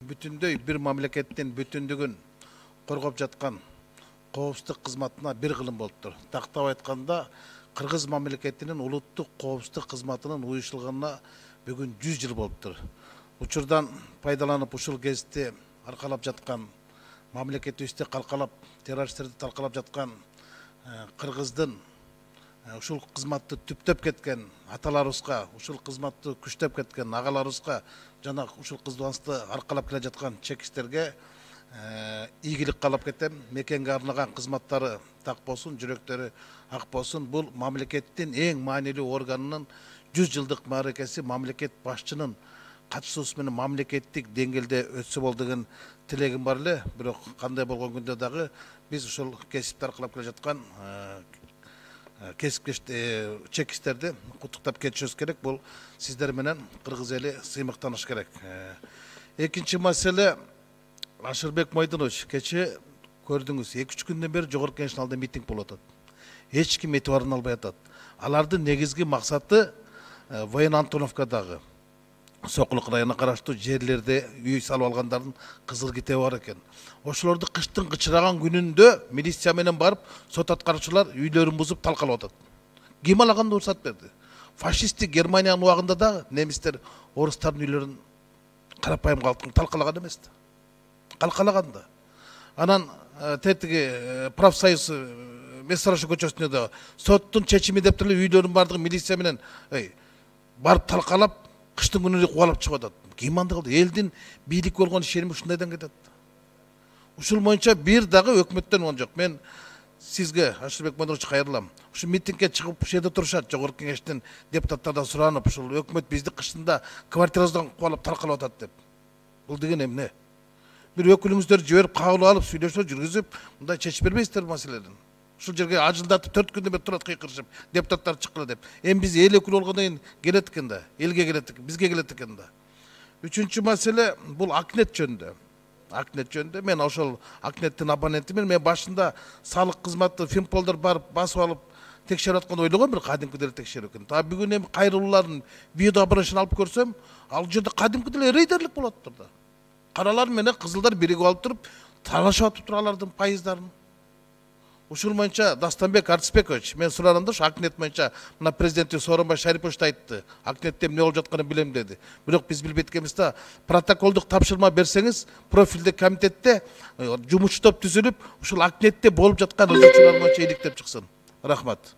Бүтүндөй бир мамлекеттин бүтүндүгүн коргоп жаткан коопсуздук кызматына бир кылым болуптур. Тактап айтканда, Кыргыз мамлекетинин улуттук коопсуздук кызматынын уюштурулганына бүгүн 100 жыл болуптур. Учурдан пайдаланып ушул кезди аркалап жаткан мамлекетибизди калкалап, террористтерди талкалап жаткан Кыргыздын ушул кызматты түптөп кеткен аталарыбызга, ушул кызматты күчтөп кеткен агаларыбызга жана ушул кызматты аркалап келе жаткан чекистерге ийгилик каалап кетем. Мекенге арнаган кызматтары так болсун, жүрөктөрү ак болсун. Бул мамлекеттин эң маанилүү органынын 100 жылдык мааракеси мамлекет башчынын катышуусу менен мамлекеттик деңгээлде өтсө болду деген тилегим бар эле. Бирок кандай болгон күндө дагы биз ушул кесипти аркалап келе жаткан чекистерди куттуктап кетишибиз керек. Бул сиздер менен кыргыз эли сыймыктаныш керек. Экинчи маселе, Ашырбек Майдынович, кече көрдүңүз, 2-3 күндөн бери жогорку кеңештин алдында митинг болуп атат. Эч ким этибарын албай атат. Алардын негизги максаты Воен Антоновкадагы Сокулук районуна караштуу жерлерде үй салып алгандардын кызыл китеби бар экен. Ошолорду кыштын кычыраган күнүндө милиция менен барып, сот аткаруучулар үйлөрүн бузуп талкалап атат. Ким алаганда уруксат берди? Фашисттик Германиянын убагында да немистер орустардын үйлөрүн карапайым калктын талкалаган эмес да. Калкалаган да. Анан тетиги профсоюз Мессарашы көчөсүндө да соттун чечими деп эле үйлөрүн бардыгы милиция менен барып талкалап кыштын күнүнө кубалап чыгып атат. Ким андай кылды? Элдин бийлик болгон ишеними ушундайдан кетет. Ушул боюнча бир дагы өкмөттөн он жок. Мен сизге, Ашырбек Майдынович, кайрылам. Ушу митингге чыгып ушул жерде турушат, жогорку кеңештин депутаттардан суранып, ушул өкмөт бизди кыштында квартирабыздан кубалап талкалап атат деп. Бул деген эмне? Бир өкүлүңүздөрдү жиберип, кабыл алып, сүйлөшүү жүргүзүп, мындай чечип бербейсиздер маселени. Ушул жерге ажылдатып 4 күндөн бери турат кыйкырышып, депутаттар чыккыла деп. Эми биз эл өкүлү болгондон кийин келет экен да, элге келет экен, бизге келет экен да. Үчүнчү маселе бул Акнет жөнүндө. Акнет жөнүндө мен ошол Акнеттин абонентимин. Мен башында салык кызматы Финполдор барып басып алып текшерип атканды ойлогом, бир кадимки деле текшерүү экен. Та бүгүн эми кайрылуулардын видеообращениесин алып көрсөм, ал жерде кадимки деле рейдерлик болуп атыптыр да. Каралар менен кызылдар биригип алып туруп, талашып атыптыр алардын пайыздарын. Ушул боюнча Дастанбек Артысбекович, мен суранымда ушу Акнет боюнча мына президенттин Сооронбай Шарипович да айтты. Акнетте эмне болуп жатканын билем деди. Бирок биз билбейт экенбиз да. Протоколдук тапшырма берсеңиз, профилдик комитетте жумуш топ түзүлүп, ушул Акнетте болуп жаткан ызычуулар боюнча иликтеп чыксын. Рахмат.